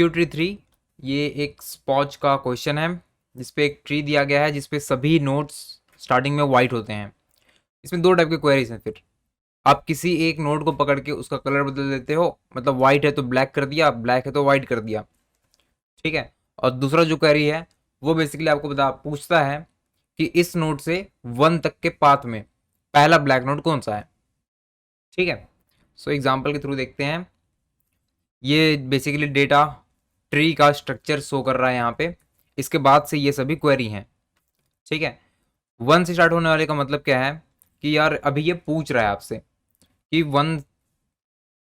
Q3 ये एक sponge का क्वेश्चन है जिसपे एक ट्री दिया गया है जिसपे सभी नोड्स स्टार्टिंग में वाइट होते हैं। इसमें दो टाइप के क्वेरीज हैं। फिर आप किसी एक नोड को पकड़ के उसका कलर बदल देते हो, मतलब वाइट है तो ब्लैक कर दिया, ब्लैक है तो वाइट कर दिया, ठीक है। और दूसरा जो क्वेरी है वो बेसिकली आपको पूछता है कि इस नोड से 1 तक के पाथ में पहला ब्लैक नोड कौन सा है, ठीक है। सो एग्जांपल के थ्रू देखते हैं। ये बेसिकली डेटा ट्री का स्ट्रक्चर शो कर रहा है यहाँ पे। इसके बाद से ये सभी क्वेरी हैं, ठीक है। 1 से स्टार्ट होने वाले का मतलब क्या है कि यार अभी ये पूछ रहा है आपसे कि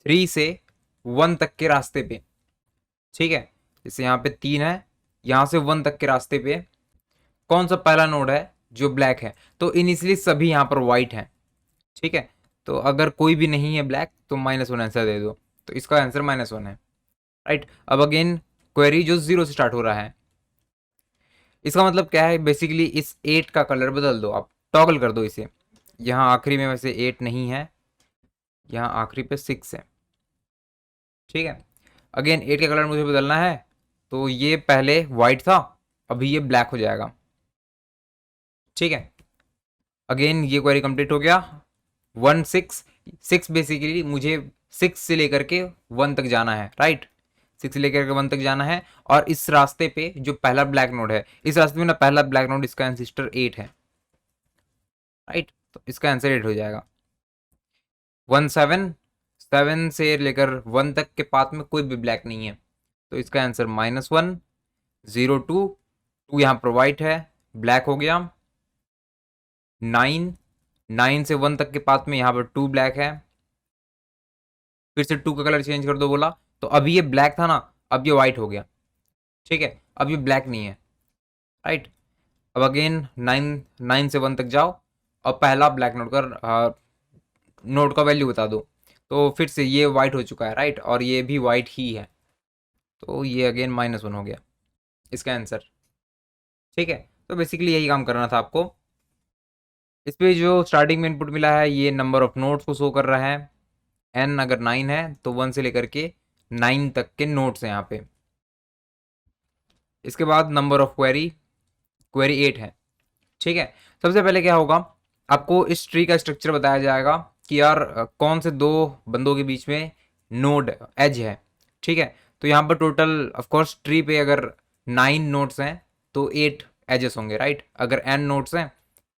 3 से 1 तक के रास्ते पे, ठीक है। जैसे यहाँ पे 3 है, यहाँ से 1 तक के रास्ते पे कौन सा पहला नोड है जो ब्लैक है। तो इनिशियली सभी यहाँ पर वाइट हैं, ठीक है। तो अगर कोई भी नहीं है ब्लैक तो -1 आंसर दे दो। तो इसका आंसर -1 है, राइट। अब अगेन क्वेरी जो 0 से स्टार्ट हो रहा है, इसका मतलब क्या है, बेसिकली इस 8 का कलर बदल दो, आप टॉगल कर दो इसे। यहाँ आखिरी में वैसे 8 नहीं है, यहाँ आखिरी पे 6 है, ठीक है। अगेन 8 का कलर मुझे बदलना है, तो ये पहले वाइट था, अभी ये ब्लैक हो जाएगा, ठीक है। अगेन ये क्वेरी कंप्लीट हो गया। 6 बेसिकली मुझे 6 से लेकर के 1 तक जाना है, राइट। 6 से लेकर के 1 तक जाना है। और इस रास्ते पे जो पहला ब्लैक नोड है, इस रास्ते में ना पहला ब्लैक नोड, इसका एंसिस्टर 8 है, राइट। तो इसका आंसर 8 हो जाएगा। 7 से लेकर 1 तक के पाथ में कोई भी ब्लैक नहीं है, तो इसका आंसर -1। 0 2 यहाँ पर वाइट है, ब्लैक हो गया। 9 से 1 तक के पाथ में यहाँ पर 2 ब्लैक है, फिर से 2 का कलर चेंज कर दो बोला, तो अभी ये ब्लैक था ना, अब ये वाइट हो गया, ठीक है। अब ये ब्लैक नहीं है, राइट। अब अगेन 9 से 1 तक जाओ और पहला ब्लैक नोड का वैल्यू बता दो, तो फिर से ये वाइट हो चुका है, राइट। और ये भी वाइट ही है, तो ये अगेन -1 हो गया इसका आंसर, ठीक है। तो बेसिकली यही काम करना था आपको। इस पे जो स्टार्टिंग में इनपुट मिला है ये नंबर ऑफ नोड्स को शो कर रहा है। n अगर 9 है तो 1 से लेकर के 9 तक के नोड्स हैं यहाँ पे। इसके बाद नंबर ऑफ क्वेरी 8 है, ठीक है। सबसे पहले क्या होगा, आपको इस ट्री का स्ट्रक्चर बताया जाएगा कि यार कौन से दो बंदों के बीच में नोड एज है, ठीक है। तो यहाँ पर टोटल ऑफ कोर्स ट्री पे अगर 9 नोड्स हैं तो 8 एजेस होंगे, राइट। अगर n नोड्स हैं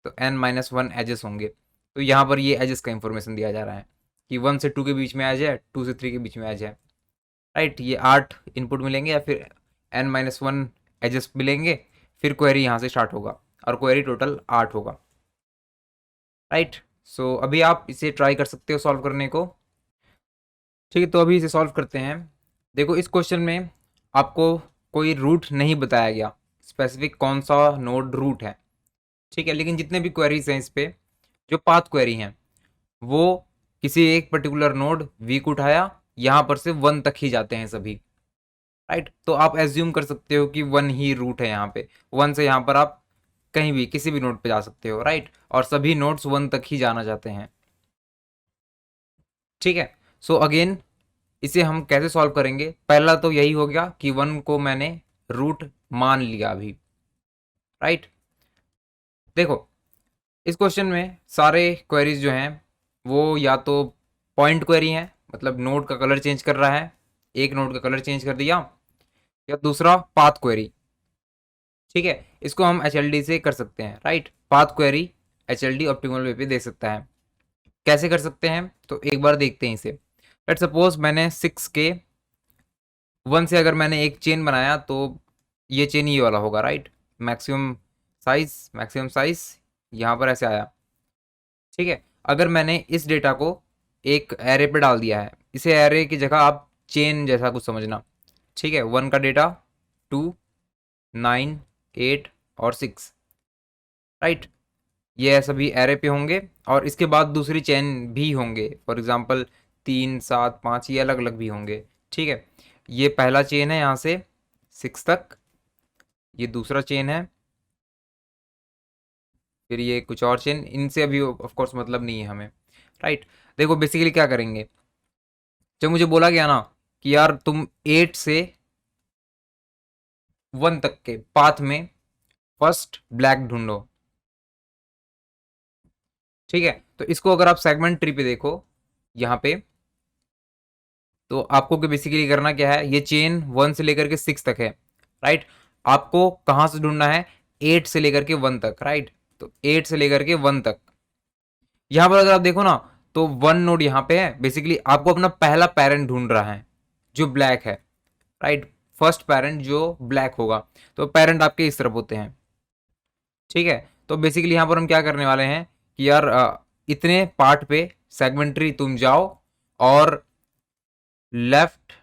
तो n-1 एजेस होंगे। तो यहाँ पर ये एजेस का इंफॉर्मेशन दिया जा रहा है कि 1 से 2 के बीच में एज है, 2 से 3 के बीच में एज है, राइट। ये 8 इनपुट मिलेंगे या फिर n-1 एजेस मिलेंगे, फिर क्वेरी यहाँ से स्टार्ट होगा और क्वेरी टोटल 8 होगा, राइट। सो अभी आप इसे ट्राई कर सकते हो सॉल्व करने को, ठीक है। तो अभी इसे सॉल्व करते हैं। देखो इस क्वेश्चन में आपको कोई रूट नहीं बताया गया, स्पेसिफिक कौन सा नोड रूट है, ठीक है। लेकिन जितने भी क्वेरीज हैं इस पे, जो पाथ क्वेरी हैं, वो किसी एक पर्टिकुलर नोड वी को उठाया, यहाँ पर से 1 तक ही जाते हैं सभी, राइट। तो आप एज्यूम कर सकते हो कि 1 ही रूट है यहाँ पे। 1 से यहाँ पर आप कहीं भी किसी भी नोड पे जा सकते हो, राइट। और सभी नोड्स 1 तक ही जाना चाहते हैं, ठीक है। सो अगेन इसे हम कैसे सॉल्व करेंगे, पहला तो यही हो गया कि 1 को मैंने रूट मान लिया अभी, राइट। देखो इस क्वेश्चन में सारे क्वेरीज जो हैं वो या तो पॉइंट क्वेरी हैं, मतलब नोड का कलर चेंज कर रहा है, एक नोड का कलर चेंज कर दिया, या दूसरा पाथ क्वेरी, ठीक है। इसको हम एच से कर सकते हैं, right. Path query H optimal way पे दे सकता है। कैसे कर सकते हैं तो एक बार देखते हैं इसे। लेट सपोज मैंने 6 के 1 से अगर मैंने एक चेन बनाया तो ये चेन ये वाला होगा, राइट। मैक्सिमम साइज यहाँ पर ऐसे आया, ठीक है। अगर मैंने इस डेटा को एक एरे पे डाल दिया है, इसे एरे की जगह आप चेन जैसा कुछ समझना, ठीक है। 1 का डेटा 2 9 8 और 6, राइट। ये सभी एरे पे होंगे और इसके बाद दूसरी चेन भी होंगे, फॉर एग्जांपल 3 7 5 ये अलग अलग भी होंगे, ठीक है। ये पहला चेन है यहाँ से 6 तक, ये दूसरा चेन है, फिर ये कुछ और चेन, इनसे अभी ऑफ कोर्स मतलब नहीं है हमें, राइट। देखो बेसिकली क्या करेंगे, जब मुझे बोला गया ना कि यार तुम 8 से 1 तक के पाथ में फर्स्ट ब्लैक ढूंढो। ठीक है, तो इसको अगर आप सेगमेंट ट्री पे देखो यहाँ पे, तो आपको बेसिकली करना क्या है, ये चेन 1 से लेकर के 6 तक है, राइट। आपको कहाँ से ढूंढना है, 8 से लेकर के 1 तक, राइट। तो 8 से लेकर के 1 तक, यहाँ पर अगर आप देखो ना, तो 1 नोड यहाँ पे है। बेसिकली आपको अपना पहला पेरेंट ढूंढ रहा है जो ब्लैक है, राइट। फर्स्ट पेरेंट जो ब्लैक होगा, तो पेरेंट आपके इस तरफ होते हैं। ठीक है, तो बेसिकली यहाँ पर हम क्या करने वाले हैं कि यार इतने पार्ट पे सेगमेंट्री तुम जाओ और लेफ्ट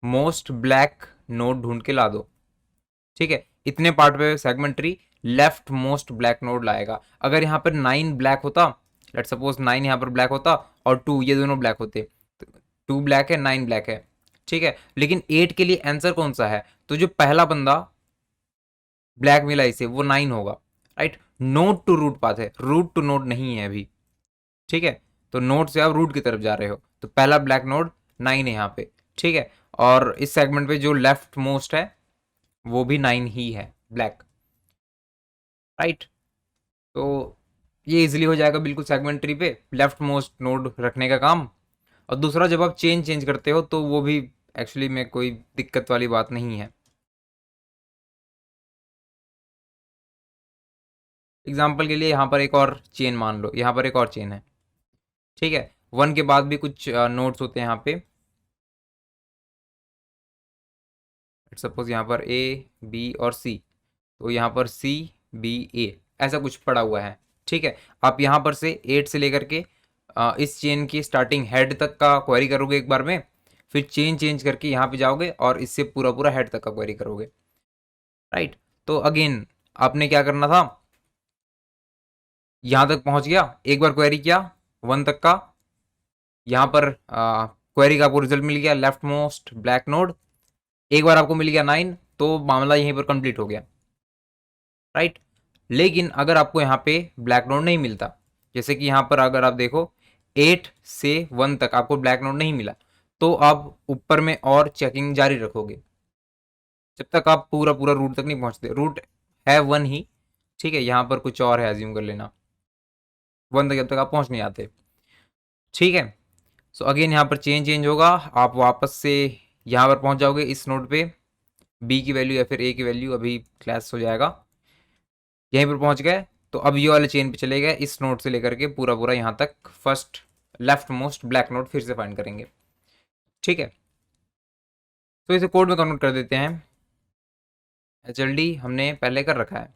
मोस्ट ब्लैक नोड ढूंढ के ला दो। ठीक है, इतने पार्ट पे segment tree left most black node लाएगा। अगर यहाँ पर 9 ब्लैक होता, लेट सपोज 9 यहाँ पर ब्लैक होता और 2 ये दोनों ब्लैक होते, 2 ब्लैक है 9 ब्लैक है, ठीक है। लेकिन 8 के लिए आंसर कौन सा है, तो जो पहला बंदा ब्लैक मिला इसे वो 9 होगा, right. Node to root path है, रूट टू नोड नहीं है अभी। ठीक है, तो नोड से आप रूट की तरफ जा रहे हो, तो पहला ब्लैक नोड 9 है यहाँ पे। ठीक है, और इस सेगमेंट पे जो लेफ्ट मोस्ट है वो भी 9 ही है, ब्लैक, राइट। तो ये इजीली हो जाएगा बिल्कुल सेगमेंट ट्री पे लेफ्ट मोस्ट नोड रखने का काम। और दूसरा, जब आप चेंज चेंज करते हो तो वो भी एक्चुअली में कोई दिक्कत वाली बात नहीं है। एग्जाम्पल के लिए यहाँ पर एक और चेन मान लो, यहाँ पर एक और चेन है, ठीक है। 1 के बाद भी कुछ नोड्स होते हैं यहाँ पे, सपोज यहाँ पर ए बी और सी, तो यहाँ पर सी बी ए ऐसा कुछ पड़ा हुआ है। ठीक है, आप यहाँ पर से 8 से लेकर के इस चेन की स्टार्टिंग हेड तक का क्वेरी करोगे एक बार में, फिर चेन चेंज करके यहाँ पे जाओगे और इससे पूरा पूरा हेड तक का क्वेरी करोगे, राइट। तो अगेन आपने क्या करना था, यहाँ तक पहुँच गया, एक बार क्वेरी किया 1 तक का, यहाँ पर क्वेरी का आपको रिजल्ट मिल गया लेफ्ट मोस्ट ब्लैक नोड, एक बार आपको मिल गया 9, तो मामला यहीं पर कंप्लीट हो गया, राइट। लेकिन अगर आपको यहाँ पे ब्लैक नोड नहीं मिलता, जैसे कि यहाँ पर अगर आप देखो 8 से 1 तक आपको ब्लैक नोड नहीं मिला, तो आप ऊपर में और चेकिंग जारी रखोगे जब तक आप पूरा पूरा रूट तक नहीं पहुंचते। रूट है 1 ही, ठीक है, यहाँ पर कुछ और है, एज्यूम कर लेना 1 तक जब तक आप पहुंच नहीं आते। ठीक है, सो अगेन यहाँ पर चेंज चेंज होगा, आप वापस से यहाँ पर पहुंच जाओगे इस नोड पे, बी की वैल्यू या फिर ए की वैल्यू अभी क्लास हो जाएगा, यहीं पर पहुंच गए। तो अब ये वाले चेन पे चले गए, इस नोड से लेकर के पूरा पूरा यहाँ तक first left most black node फिर से फाइंड करेंगे। ठीक है, तो इसे कोड में कन्वर्ट कर देते हैं। एच हमने पहले कर रखा है,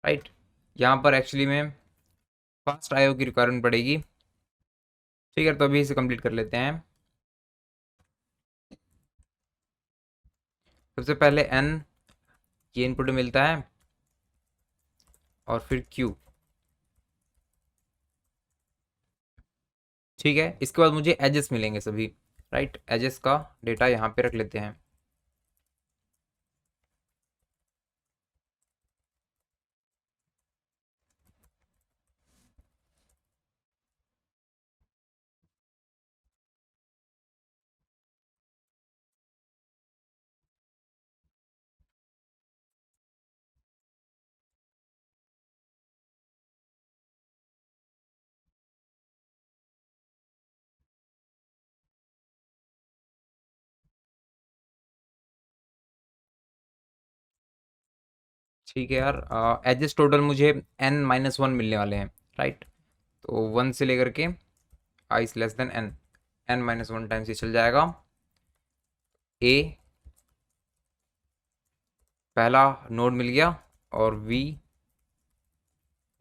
राइट। यहाँ पर एक्चुअली में फास्ट आईओ की रिक्वायरमेंट पड़ेगी। ठीक है, तो अभी इसे कंप्लीट कर लेते हैं। सबसे पहले एन ये इनपुट मिलता है और फिर क्यू। ठीक है, इसके बाद मुझे एजेस मिलेंगे सभी, राइट। एजेस का डेटा यहाँ पे रख लेते हैं। ठीक है यार, एजेस टोटल मुझे n-1 मिलने वाले हैं, राइट। तो 1 से लेकर के i is less than N, n-1 times ये चल जाएगा। ए पहला नोड मिल गया और वी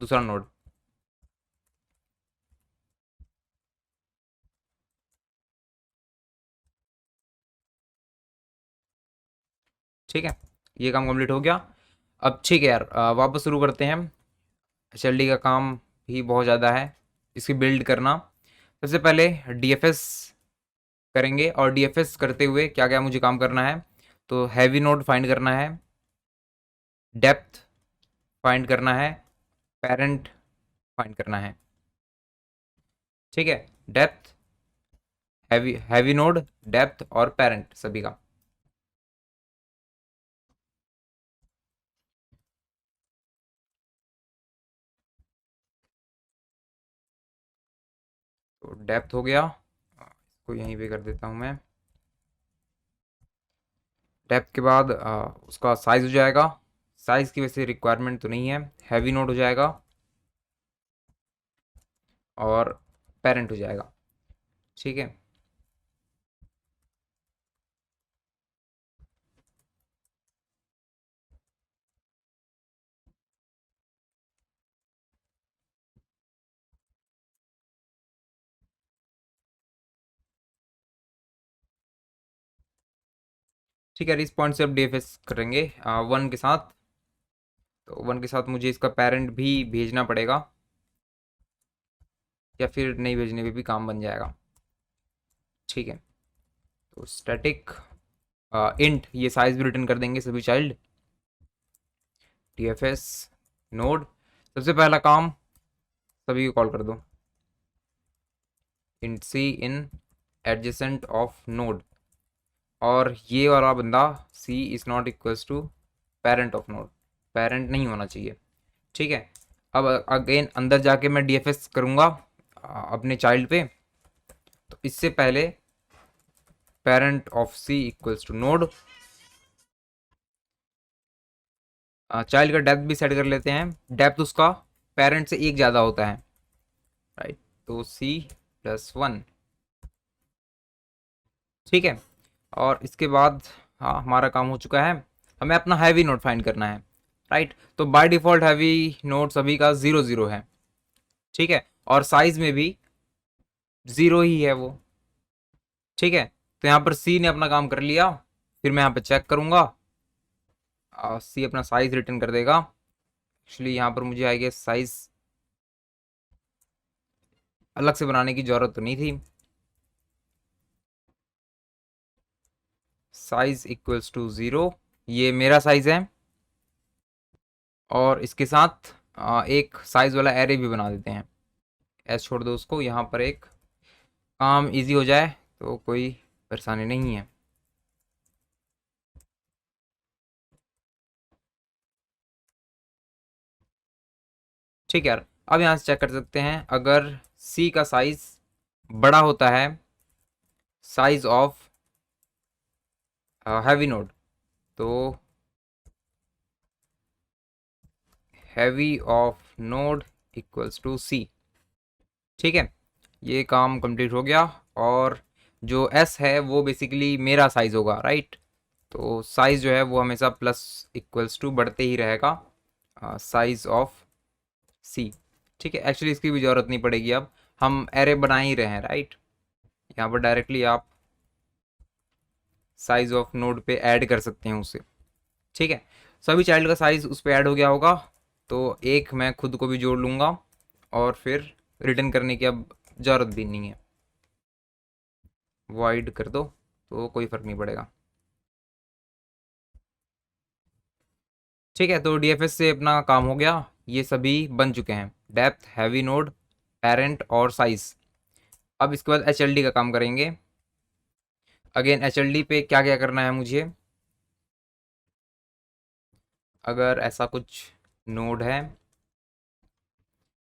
दूसरा नोड। ठीक है, ये काम कंप्लीट हो गया। अब ठीक है यार, वापस शुरू करते हैं। एच का काम भी बहुत ज़्यादा है, इसकी बिल्ड करना। सबसे पहले डीएफएस करेंगे, और डीएफएस करते हुए क्या क्या मुझे काम करना है, तो हैवी नोड फाइंड करना है, डेप्थ फाइंड करना है, पेरेंट फाइंड करना है। ठीक है, depth, heavy heavy node, depth और पेरेंट सभी का। तो डेप्थ हो गया, इसको यहीं पे कर देता हूँ मैं। डेप्थ के बाद उसका साइज हो जाएगा, साइज की वैसे रिक्वायरमेंट तो नहीं है, हैवी नोड हो जाएगा और पेरेंट हो जाएगा। ठीक है, ठीक है। इस पॉइंट से अब डीएफएस करेंगे 1 के साथ। तो 1 के साथ मुझे इसका पेरेंट भी भेजना पड़ेगा, या फिर नहीं भेजने पे भी काम बन जाएगा। ठीक है, तो स्टैटिक इंट ये साइज भी रिटर्न कर देंगे सभी चाइल्ड। डीएफएस नोड, सबसे पहला काम सभी को कॉल कर दो, int C in adjacent of node, और ये वाला बंदा C is not equals to parent of node, parent नहीं होना चाहिए। ठीक है, अब अगेन अंदर जाके मैं डीएफएस करूँगा अपने चाइल्ड पे। तो इससे पहले parent of C equals to node, child का डेप्थ भी सेट कर लेते हैं, डेप्थ उसका पेरेंट से एक ज़्यादा होता है, राइट। तो C+1, ठीक है। और इसके बाद हाँ हमारा काम हो चुका है, हमें अपना हैवी नोड फाइंड करना है, राइट। तो बाय डिफ़ॉल्ट हैवी नोड सभी का 0 0 है, ठीक है, और साइज में भी 0 ही है वो। ठीक है, तो यहाँ पर सी ने अपना काम कर लिया, फिर मैं यहाँ पे चेक करूँगा, सी अपना साइज रिटर्न कर देगा। एक्चुअली यहाँ पर मुझे आई गेस साइज अलग से बनाने की ज़रूरत तो नहीं थी। साइज इक्वल्स टू 0, ये मेरा साइज है, और इसके साथ एक साइज वाला एरे भी बना देते हैं। एस छोड़ दो उसको, यहाँ पर एक काम इजी हो जाए तो कोई परेशानी नहीं है। ठीक है यार, अब यहाँ से चेक कर सकते हैं, अगर सी का साइज बड़ा होता है साइज ऑफ हैवी नोड, तो heavy of node equals to C. ठीक है, ये काम कंप्लीट हो गया, और जो एस है वो बेसिकली मेरा साइज होगा, राइट। तो साइज जो है वो हमेशा प्लस इक्वल्स टू बढ़ते ही रहेगा साइज ऑफ सी। ठीक है, एक्चुअली इसकी भी ज़रूरत नहीं पड़ेगी, अब हम एरे बना ही रहे हैं, राइट। यहाँ पर डायरेक्टली आप साइज ऑफ नोड पे ऐड कर सकते हैं उसे। ठीक है, सभी चाइल्ड का साइज उस पर ऐड हो गया होगा, तो एक मैं खुद को भी जोड़ लूँगा, और फिर रिटर्न करने की अब ज़रूरत भी नहीं है, वॉइड कर दो तो कोई फ़र्क नहीं पड़ेगा। ठीक है, तो डीएफएस से अपना काम हो गया, ये सभी बन चुके हैं, डेप्थ, हैवी नोड, पेरेंट और साइज। अब इसके बाद एचएलडी का काम करेंगे। अगेन एचएलडी पे क्या क्या करना है मुझे, अगर ऐसा कुछ नोड है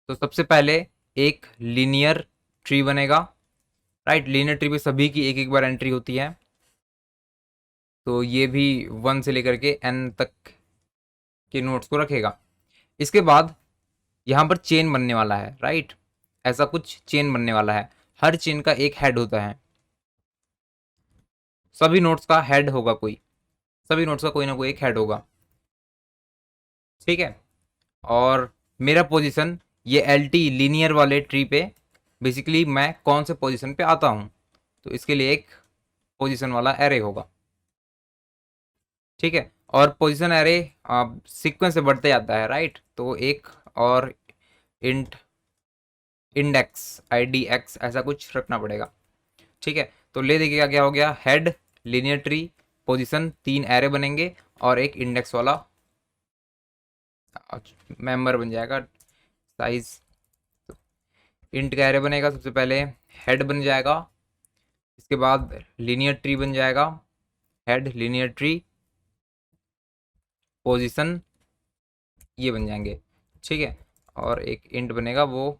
तो सबसे पहले एक लीनियर ट्री बनेगा, राइट। लीनियर ट्री पे सभी की एक एक बार एंट्री होती है, तो ये भी 1 से लेकर के n तक के नोड्स को रखेगा। इसके बाद यहाँ पर चेन बनने वाला है, राइट। ऐसा कुछ चेन बनने वाला है, हर चेन का एक हेड होता है, सभी नोड्स का हेड होगा कोई, सभी नोड्स का कोई ना कोई एक हेड होगा। ठीक है, और मेरा पोजीशन ये एल टी लीनियर वाले ट्री पे बेसिकली मैं कौन से पोजीशन पे आता हूँ, तो इसके लिए एक पोजीशन वाला एरे होगा। ठीक है, और पोजीशन एरे सीक्वेंस से बढ़ते जाता है, राइट। तो एक और इंट इंडेक्स ID X ऐसा कुछ रखना पड़ेगा। ठीक है, तो ले देखिए क्या क्या हो गया, head, linear tree, position, 3 array बनेंगे, और एक इंडेक्स वाला मेंबर बन जाएगा। साइज, इंट का एरे बनेगा, सबसे पहले हेड बन जाएगा, इसके बाद लीनियर ट्री बन जाएगा, हेड, लीनियर ट्री, पोजीशन, ये बन जाएंगे। ठीक है, और एक इंट बनेगा वो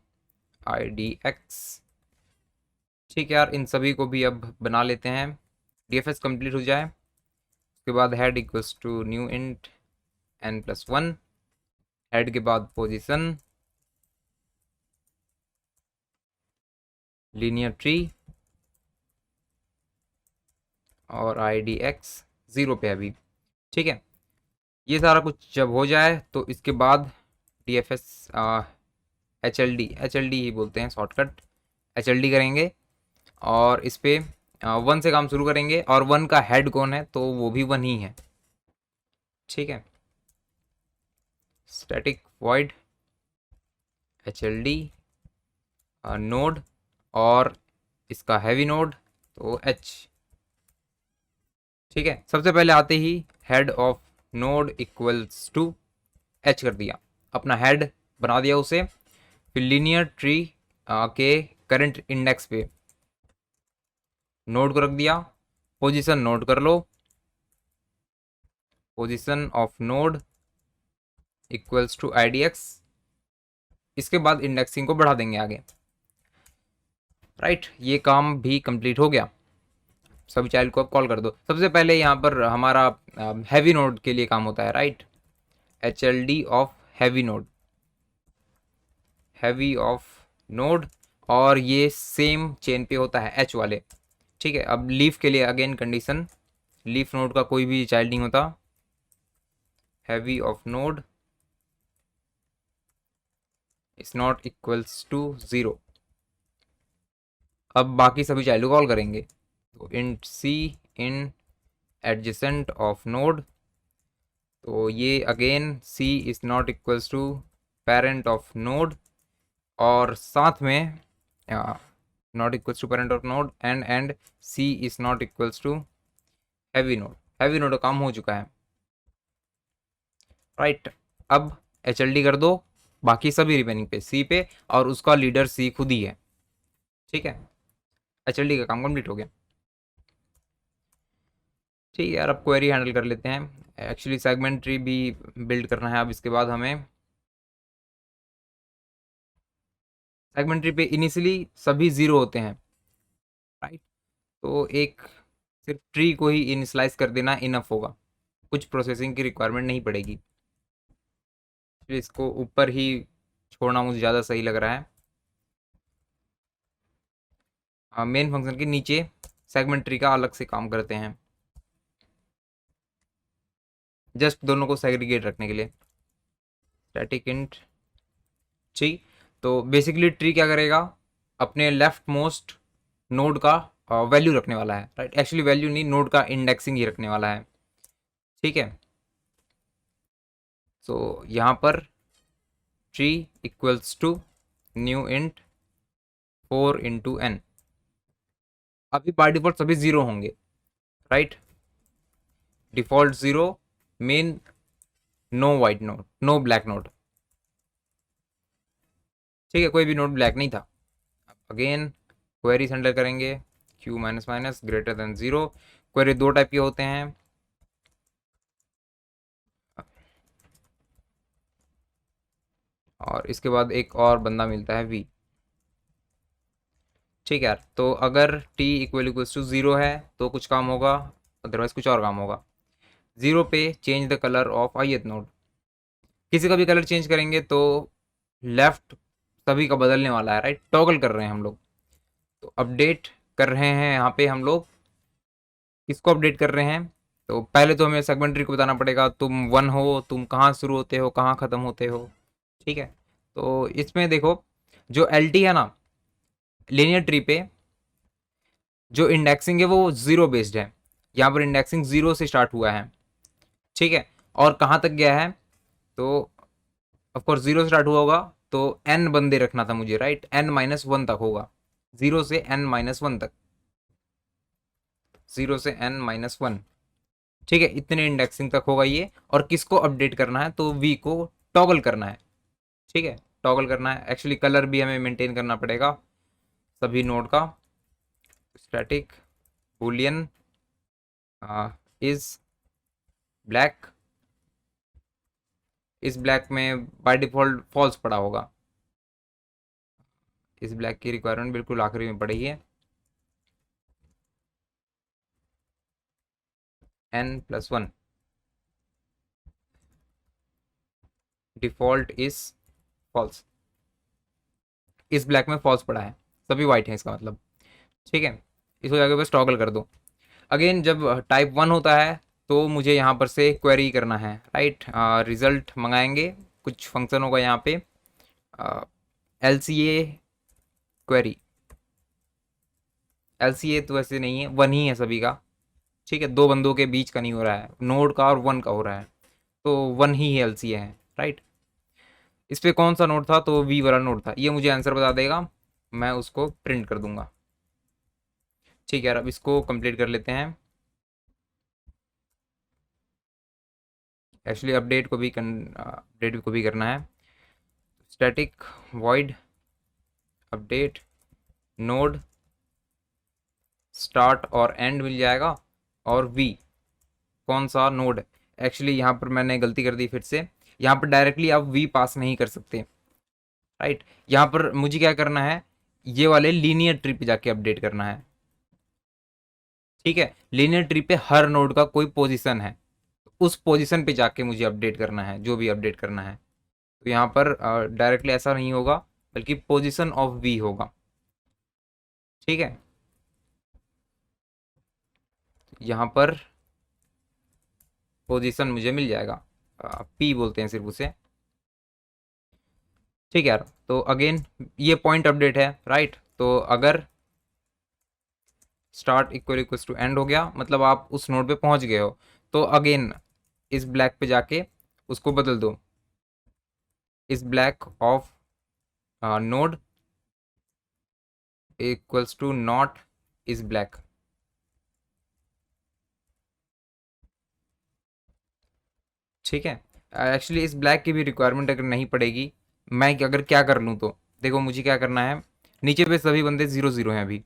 ID X। ठीक है यार, इन सभी को भी अब बना लेते हैं। डीएफएस कंप्लीट हो जाए उसके बाद head equals to new int n+1, head के बाद पोजीशन, लीनियर ट्री और आईडी एक्स 0 पे अभी। ठीक है, ये सारा कुछ जब हो जाए तो इसके बाद डीएफएस एच एल डी ही बोलते हैं शॉर्टकट, एच एल डी करेंगे और इस पे 1 से काम शुरू करेंगे और 1 का हेड कौन है, तो वो भी 1 ही है। ठीक है, static void H L D naught और इसका हैवी नोड तो एच। ठीक है, सबसे पहले आते ही head of node equals to H कर दिया, अपना हेड बना दिया उसे। फिर लीनियर ट्री के करंट इंडेक्स पे नोड को रख दिया, पोजीशन नोट कर लो, position of node equals to IDX। इसके बाद इंडेक्सिंग को बढ़ा देंगे आगे। राइट, ये काम भी कंप्लीट हो गया। सभी चाइल्ड को अब कॉल कर दो। सबसे पहले यहाँ पर हमारा हैवी नोड के लिए काम होता है, right, HLD of heavy node, heavy of node, और ये सेम चेन पे होता है H वाले। ठीक है, अब लीफ के लिए अगेन कंडीशन, लीफ नोड का कोई भी चाइल्ड नहीं होता, heavy of node is not equals to 0। अब बाकी सभी चाइल्ड को कॉल करेंगे, तो int C in adjacent of node, तो ये again C is not equals to parent of node, और साथ में not equals to parent of node and C is not equals to heavy node. Heavy node का काम हो चुका है। राइट, अब HLD कर दो बाकी सभी रिमेनिंग पे सी पे, और उसका लीडर सी खुद ही है। ठीक है, HLD का काम कंप्लीट हो गया। ठीक है यार, अब क्वेरी हैंडल कर लेते हैं। एक्चुअली सेगमेंट ट्री भी बिल्ड करना है अब इसके बाद हमें। सेगमेंट ट्री पे इनिशियली सभी 0 होते हैं, राइट, तो एक सिर्फ ट्री को ही इनिशलाइज कर देना इनफ होगा, कुछ प्रोसेसिंग की रिक्वायरमेंट नहीं पड़ेगी। तो इसको ऊपर ही छोड़ना मुझे ज़्यादा सही लग रहा है। मेन फंक्शन के नीचे सेगमेंट ट्री का अलग से काम करते हैं, जस्ट दोनों को सेग्रीगेट रखने के लिए। स्टैटिक इंट ट्री, तो बेसिकली ट्री क्या करेगा, अपने लेफ्ट मोस्ट नोड का वैल्यू रखने वाला है, राइट, एक्चुअली वैल्यू नहीं, नोड का इंडेक्सिंग ही रखने वाला है। ठीक है, तो यहाँ पर tree equals to new int 4 × n। अभी बाय डिफॉल्ट सभी 0 होंगे, राइट, डिफॉल्ट 0 मेन, no white node, no black node. ठीक है, कोई भी नोड ब्लैक नहीं था। अगेन क्वेरी हैंडल करेंगे, q greater than 0। Query 2 type के होते हैं, और इसके बाद एक और बंदा मिलता है v। ठीक है यार, तो अगर t इक्वल्स टू 0 है तो कुछ काम होगा, अदरवाइज कुछ और काम होगा। 0 पे change the colour of ith node, किसी का भी कलर चेंज करेंगे तो लेफ्ट सभी का बदलने वाला है, राइट, टॉगल कर रहे हैं हम लोग। तो अपडेट कर रहे हैं यहाँ पे हम लोग, किसको अपडेट कर रहे हैं, तो पहले तो हमें सेगमेंट ट्री को बताना पड़ेगा तुम 1 हो, तुम कहाँ शुरू होते हो कहाँ ख़त्म होते हो। ठीक है, तो इसमें देखो जो LT है ना, लीनियर ट्री पे जो इंडेक्सिंग है वो 0 बेस्ड है, यहाँ पर इंडेक्सिंग 0 से स्टार्ट हुआ है। ठीक है, और कहाँ तक गया है, तो ऑफकोर्स 0 से स्टार्ट हुआ होगा, तो n बंदे रखना था मुझे, राइट, n-1 तक होगा, 0 से n-1 तक, 0 से n-1। ठीक है, इतने इंडेक्सिंग तक होगा ये, और किसको अपडेट करना है, तो v को टॉगल करना है। ठीक है, टॉगल करना है, एक्चुअली कलर भी हमें मेंटेन करना पड़ेगा सभी नोड का। स्टैटिक बूलियन इज ब्लैक, इस ब्लैक में बाय डिफ़ॉल्ट फॉल्स पड़ा होगा, इस ब्लैक की रिक्वायरमेंट बिल्कुल आखिरी में पड़ी है। n+1 default is false. इस ब्लैक में फॉल्स पड़ा है, सभी वाइट है इसका मतलब। ठीक है, इसको जाके बस टॉगल कर दो। अगेन जब टाइप 1 होता है तो मुझे यहाँ पर से क्वेरी करना है, राइट। रिजल्ट मंगाएंगे, कुछ फंक्शन होगा यहाँ पे, LCA क्वेरी। LCA तो वैसे नहीं है, वन ही है सभी का। ठीक है, दो बंदों के बीच का नहीं हो रहा है, नोड का और वन का हो रहा है, तो वन ही LCA है, राइट। इस पे कौन सा नोड था, तो V वाला नोड था, ये मुझे आंसर बता देगा, मैं उसको प्रिंट कर दूंगा। ठीक है यार, अब इसको कंप्लीट कर लेते हैं। एक्चुअली अपडेट को भी करना है। Static void update node start और एंड मिल जाएगा, और V कौन सा नोड है। एक्चुअली यहाँ पर मैंने गलती कर दी फिर से, यहाँ पर डायरेक्टली आप V पास नहीं कर सकते, राइट। यहाँ पर मुझे क्या करना है, ये वाले लीनियर ट्री पे जाके अपडेट करना है। ठीक है, लीनियर ट्री पे हर नोड का कोई पोजीशन है, उस पोजीशन पे जाके मुझे अपडेट करना है, जो भी अपडेट करना है। तो यहाँ पर डायरेक्टली ऐसा नहीं होगा, बल्कि पोजीशन ऑफ V होगा। ठीक है, यहाँ पर पोजीशन मुझे मिल जाएगा, P बोलते हैं सिर्फ उसे। ठीक है यार, तो अगेन ये पॉइंट अपडेट है, राइट। तो अगर स्टार्ट इक्वल टू एंड हो गया, मतलब आप उस नोड पे पहुंच गए हो, तो अगेन इस ब्लैक पे जाके उसको बदल दो, is black of node equals to not is black. ठीक है, एक्चुअली इस ब्लैक की भी रिक्वायरमेंट अगर नहीं पड़ेगी, मैं अगर क्या कर लूँ तो देखो मुझे क्या करना है, नीचे पे सभी बंदे 0 0 हैं अभी।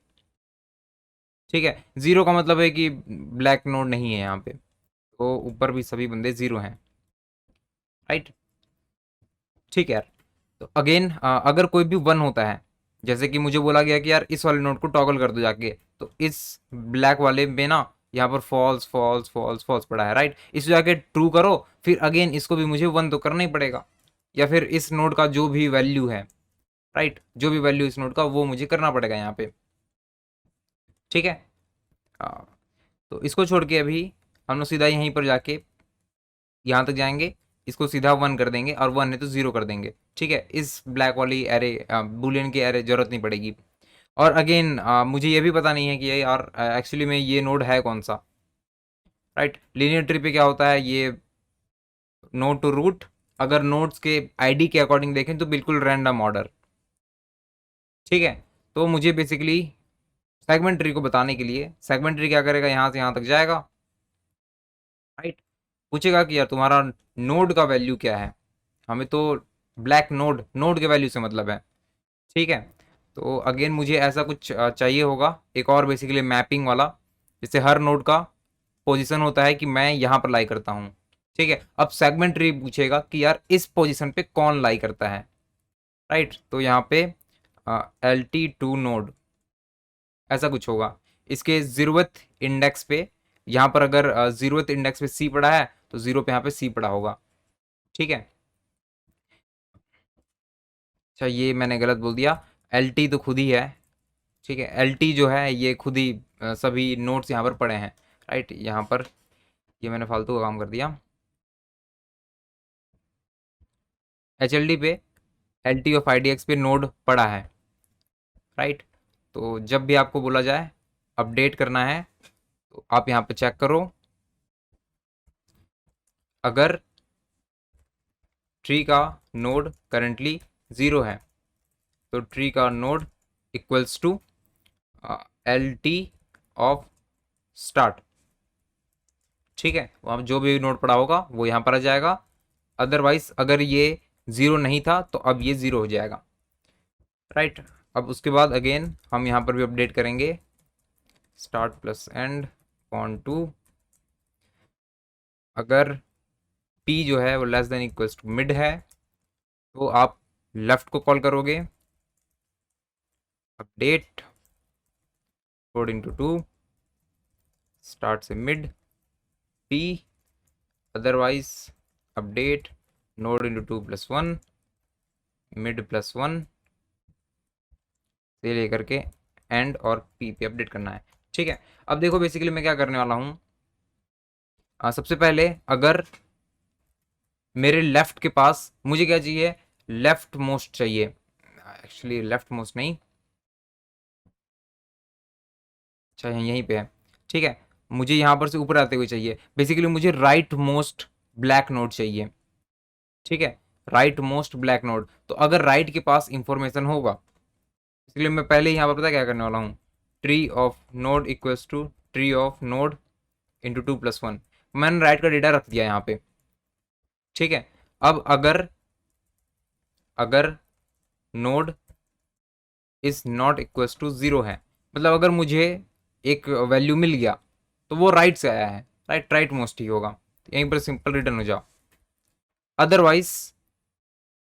ठीक है, 0 का मतलब है कि ब्लैक नोड नहीं है यहाँ पे, तो ऊपर भी सभी बंदे 0 हैं, राइट। ठीक है यार, तो अगेन अगर कोई भी 1 होता है, जैसे कि मुझे बोला गया कि यार इस वाले नोड को टॉगल कर दो जाके, तो इस ब्लैक वाले में ना यहाँ पर फॉल्स फॉल्स फॉल्स फॉल्स पड़ा है, राइट। इसको जाके ट्रू करो, फिर अगेन इसको भी मुझे 1 तो करना ही पड़ेगा, या फिर इस नोड का जो भी वैल्यू है, राइट, जो भी वैल्यू इस नोड का वो मुझे करना पड़ेगा यहाँ पे। ठीक है, आ, तो इसको छोड़ के अभी हम लोग सीधा यहीं पर जाके यहाँ तक जाएंगे, इसको सीधा 1 कर देंगे, और 1 है तो 0 कर देंगे। ठीक है, इस ब्लैक वाली एरे बुलियन की एरे जरूरत नहीं पड़ेगी। और अगेन मुझे ये भी पता नहीं है कि ये यार एक्चुअली में ये नोड है कौन सा, राइट। लीनियर ट्री पे क्या होता है, ये नोड टू रूट, अगर नोड्स के आईडी के अकॉर्डिंग देखें तो बिल्कुल रैंडम ऑर्डर। ठीक है, तो मुझे बेसिकली सेगमेंट ट्री को बताने के लिए, सेगमेंट ट्री क्या करेगा, यहाँ से यहाँ तक जाएगा, राइट। पूछेगा कि यार तुम्हारा नोड का वैल्यू क्या है, हमें तो ब्लैक नोड नोड के वैल्यू से मतलब है। ठीक है, तो अगेन मुझे ऐसा कुछ चाहिए होगा, एक और बेसिकली मैपिंग वाला, जैसे हर नोड का पोजीशन होता है कि मैं यहाँ पर लाई करता हूँ। ठीक है, अब सेगमेंट ट्री पूछेगा कि यार इस पोजीशन पे कौन लाई करता है, राइट। तो यहाँ पे LT2 नोड ऐसा कुछ होगा, इसके ज़रूरत इंडेक्स पे, यहाँ पर अगर ज़रूरत इंडेक्स पे C पड़ा है, तो 0 पे यहाँ पे C पड़ा होगा। ठीक है, अच्छा ये मैंने गलत बोल दिया, LT तो खुद ही है। ठीक है, LT जो है ये खुद ही सभी नोट्स यहाँ पर पड़े हैं, राइट। यहाँ पर ये मैंने फालतू का काम कर दिया। HLD पे LT ऑफ IDX पे नोड पड़ा है, राइट। तो जब भी आपको बोला जाए अपडेट करना है, तो आप यहाँ पे चेक करो, अगर ट्री का नोड करेंटली 0 है, तो ट्री का node equals to LT of start. ठीक है, वहाँ जो भी नोड पड़ा होगा वो यहाँ पर आ जाएगा, अदरवाइज अगर ये 0 नहीं था तो अब ये 0 हो जाएगा, राइट। अब उसके बाद अगेन हम यहाँ पर भी अपडेट करेंगे, start plus end point two, अगर P जो है वो less than equals to mid है, तो आप लेफ्ट को कॉल करोगे, अपडेट अकॉर्डिंग टू 2 स्टार्ट से mid, p otherwise update node into 2+1 mid+1 से लेकर के एंड और p पे अपडेट करना है। ठीक है, अब देखो बेसिकली मैं क्या करने वाला हूँ। सबसे पहले अगर मेरे लेफ्ट के पास मुझे क्या चाहिए, लेफ्ट मोस्ट चाहिए, एक्चुअली लेफ्ट मोस्ट नहीं, अच्छा यहीं पे है। ठीक है, मुझे यहाँ पर से ऊपर आते हुए चाहिए, बेसिकली मुझे राइट मोस्ट ब्लैक नोड चाहिए। ठीक है, राइट मोस्ट ब्लैक नोड, तो अगर राइट के पास इंफॉर्मेशन होगा, इसलिए मैं पहले यहाँ पर पता क्या करने वाला हूँ, tree of node equals to tree of node into 2+1, मैंने राइट का डेटा रख दिया यहाँ पे। ठीक है, अब अगर अगर node is not equals to 0 है, मतलब अगर मुझे एक वैल्यू मिल गया तो वो राइट से आया है, राइट मोस्ट ही होगा, यहीं पर सिंपल रिटर्न हो जाओ। अदरवाइज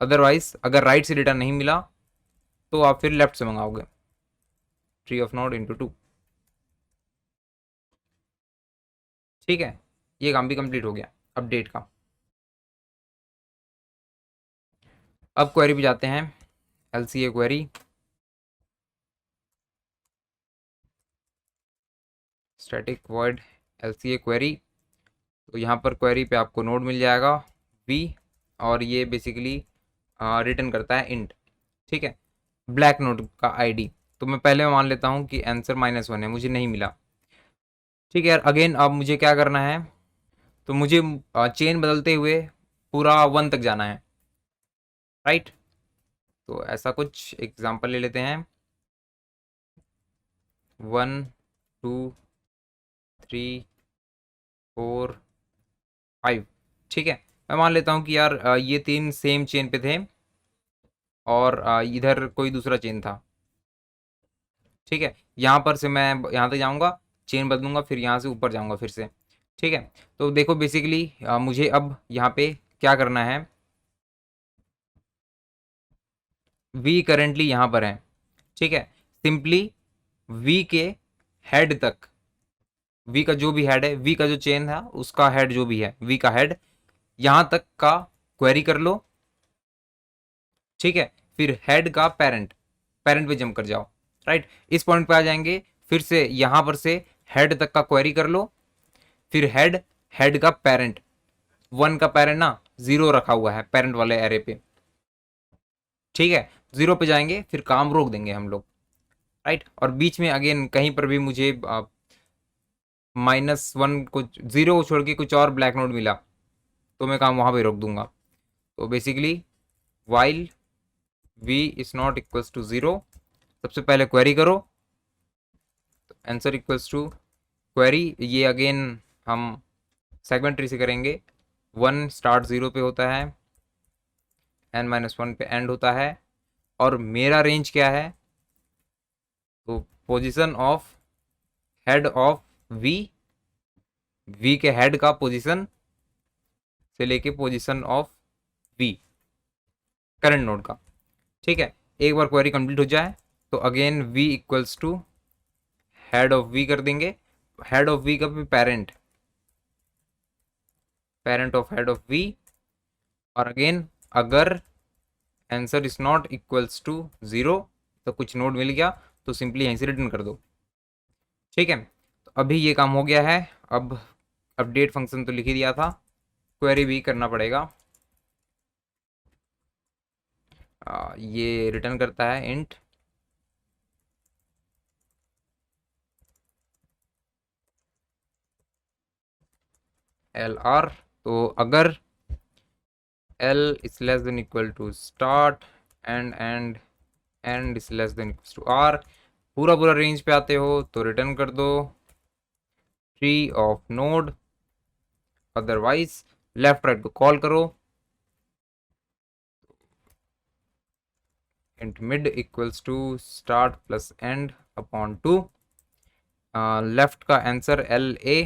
अदरवाइज अगर राइट से डेटा नहीं मिला तो आप फिर लेफ्ट से मंगाओगे, ट्री ऑफ नोड इंटू 2। ठीक है, ये काम भी कंप्लीट हो गया अपडेट का। अब क्वेरी पे जाते हैं, LCA query, static void LCA query. तो यहाँ पर क्वेरी पे आपको नोड मिल जाएगा v, और ये बेसिकली रिटर्न करता है इंट। ठीक है, ब्लैक नोड का आईडी, तो मैं पहले मान लेता हूँ कि आंसर -1 है, मुझे नहीं मिला। ठीक है यार, अगेन अब मुझे क्या करना है, तो मुझे चेन बदलते हुए पूरा 1 तक जाना है, राइट। तो ऐसा कुछ एग्जांपल ले लेते हैं, 1 2 3 4 5। ठीक है, मैं मान लेता हूँ कि यार ये 3 सेम चेन पे थे और इधर कोई दूसरा चेन था। ठीक है, यहाँ पर से मैं यहाँ तक जाऊँगा, चेन बदलूंगा, फिर यहाँ से ऊपर जाऊँगा फिर से। ठीक है, तो देखो बेसिकली मुझे अब यहाँ पे क्या करना है, v करेंटली यहाँ पर है। ठीक है, सिंपली v के हेड तक, v का जो भी हेड है, v का जो चेन था उसका हेड जो भी है, v का हेड यहाँ तक का क्वेरी कर लो। ठीक है, फिर हेड का पेरेंट, पेरेंट पे जंप कर जाओ, राइट। इस पॉइंट पे आ जाएंगे, फिर से यहाँ पर से हेड तक का क्वेरी कर लो, फिर हेड, हेड का पेरेंट, 1 का पेरेंट ना 0 रखा हुआ है पेरेंट वाले एरे पे। ठीक है, 0 पे जाएंगे, फिर काम रोक देंगे हम लोग, राइट। और बीच में अगेन कहीं पर भी मुझे -1 को 0 को छोड़ के कुछ और ब्लैक नोट मिला तो मैं काम वहाँ पे रोक दूंगा। तो basically while v is not equals to 0, सबसे पहले क्वेरी करो, आंसर इक्वल्स टू क्वेरी, ये अगेन हम सेगमेंट ट्री से करेंगे, 1 स्टार्ट 0 पे होता है, n-1 पे एंड होता है, और मेरा रेंज क्या है, तो position of head of v, v के हेड का पोजीशन से लेके position of v current node का। ठीक है, एक बार क्वेरी कंप्लीट हो जाए तो again v equals to head of v कर देंगे, हेड ऑफ v का भी parent, parent of head of v, और अगेन अगर answer is not equals to 0, तो कुछ नोड मिल गया तो सिंपली यहीं से रिटर्न कर दो। ठीक है, तो अभी ये काम हो गया है। अब अपडेट फंक्शन तो लिख ही दिया था, क्वेरी भी करना पड़ेगा। ये रिटर्न करता है इंट LR, तो अगर L is less than equal to start and end is less than equals to R, पूरा पूरा रेंज पे आते हो तो रिटर्न कर दो tree of node, otherwise left right को कॉल करो, int mid equals to start plus end upon 2, left का answer LA,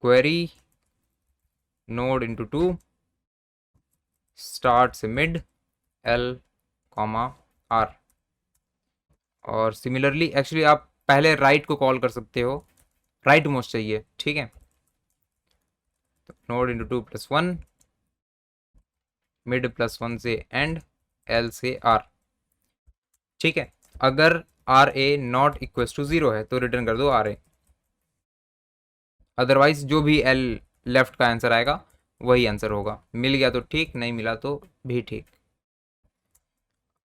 query node into 2 start से मिड L R। और सिमिलरली एक्चुअली आप पहले राइट को कॉल कर सकते हो, राइट मोस्ट चाहिए, ठीक है। तो नोड इंटू 2+1, मिड +1 से एंड, एल से आर, ठीक है। अगर R A not equal to 0 है तो रिटर्न कर दो आर ए, अदरवाइज जो भी एल लेफ्ट का आंसर आएगा वही आंसर होगा। मिल गया तो ठीक, नहीं मिला तो भी ठीक।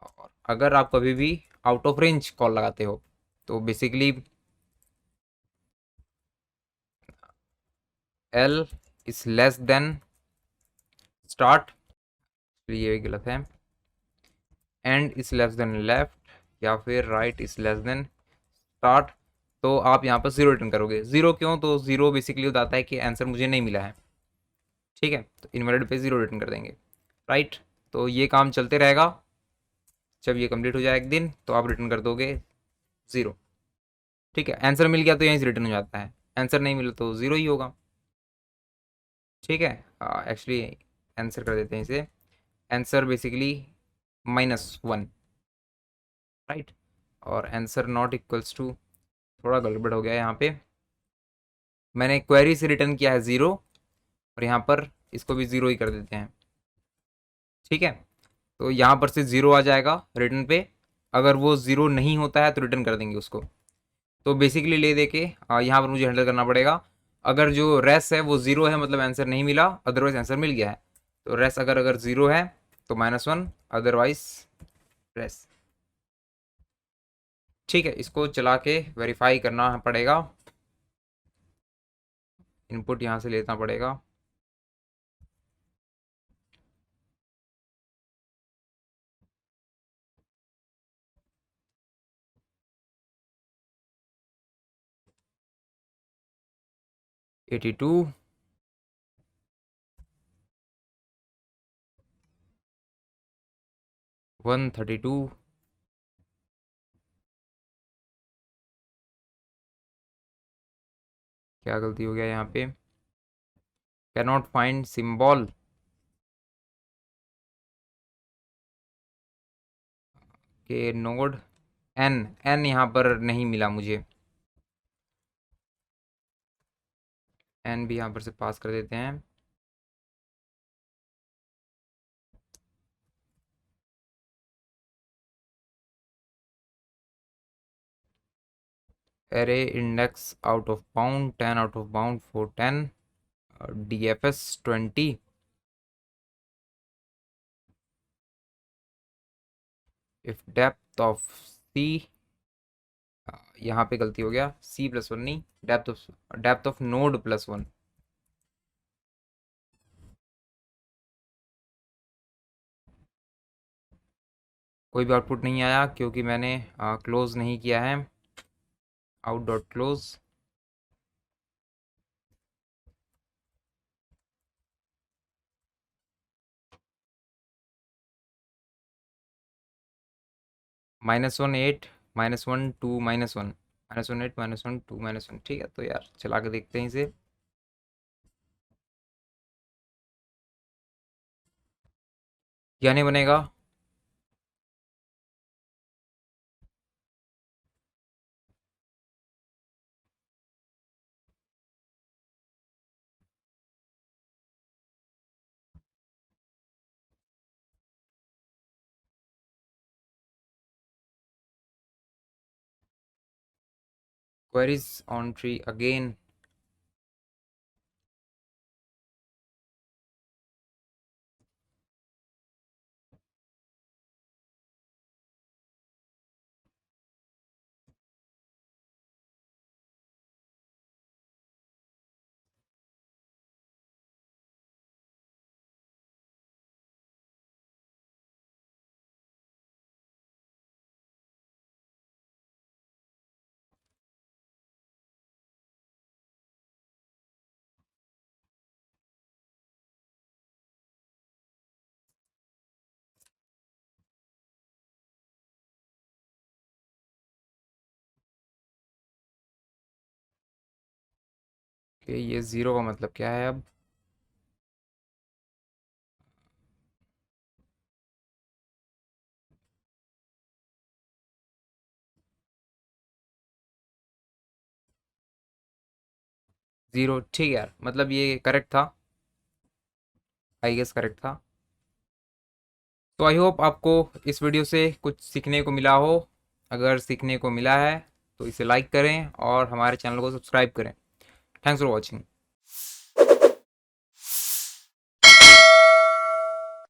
और अगर आप कभी भी आउट ऑफ रेंज कॉल लगाते हो तो basically L is less then start, ये गलत है, and is less then left, या फिर right is less then start, तो आप यहाँ पर जीरो रिटर्न करोगे। जीरो क्यों? तो जीरो बेसिकली बताता है कि आंसर मुझे नहीं मिला है, ठीक है। तो इनवैलिड पे जीरो रिटर्न कर देंगे, राइट। तो ये काम चलते रहेगा, जब ये कंप्लीट हो जाए एक दिन तो आप रिटर्न कर दोगे जीरो, ठीक है। आंसर मिल गया तो यहीं से रिटर्न हो जाता है, आंसर नहीं मिला तो जीरो ही होगा, ठीक है। एक्चुअली आंसर कर देते हैं इसे, आंसर बेसिकली -1, राइट। और आंसर नॉट इक्वल्स टू, थोड़ा गड़बड़ हो गया यहाँ पे, मैंने क्वेरी से रिटर्न किया है ज़ीरो, और यहाँ पर इसको भी ज़ीरो ही कर देते हैं, ठीक है। तो यहाँ पर से ज़ीरो आ जाएगा रिटर्न पे, अगर वो ज़ीरो नहीं होता है तो रिटर्न कर देंगे उसको। तो बेसिकली ले दे के यहाँ पर मुझे हैंडल करना पड़ेगा। अगर जो रेस है वो ज़ीरो है मतलब आंसर नहीं मिला, अदरवाइज आंसर मिल गया है। तो रेस अगर अगर ज़ीरो है तो -1, अदरवाइज रेस, ठीक है। इसको चला के वेरीफाई करना पड़ेगा, इनपुट यहाँ से लेना पड़ेगा। एटी टू, 132, क्या गलती हो गया यहाँ पे, कैनॉट फाइंड सिंबल के नोड, एन, एन यहाँ पर नहीं मिला मुझे, एन भी यहाँ पर से पास कर देते हैं। Array index out of bound 10 out of bound for 10, DFS 20, if depth of C, यहाँ पे गलती हो गया, C+1 नहीं, डेप्थ ऑफ नोड +1, कोई भी आउटपुट नहीं आया क्योंकि मैंने क्लोज नहीं किया है, आउट डॉट क्लोज। -1 8, -1 2, -1, -1 8, -1 2, -1, ठीक है। तो यार चला के देखते हैं इसे, क्या नहीं बनेगा। क्वेरीज ऑन ट्री अगेन, कि ये ज़ीरो का मतलब क्या है अब, 0, ठीक है यार, मतलब ये करेक्ट था, आई गेस करेक्ट था। तो आई होप आपको इस वीडियो से कुछ सीखने को मिला हो। अगर सीखने को मिला है तो इसे लाइक करें और हमारे चैनल को सब्सक्राइब करें। Thanks for watching.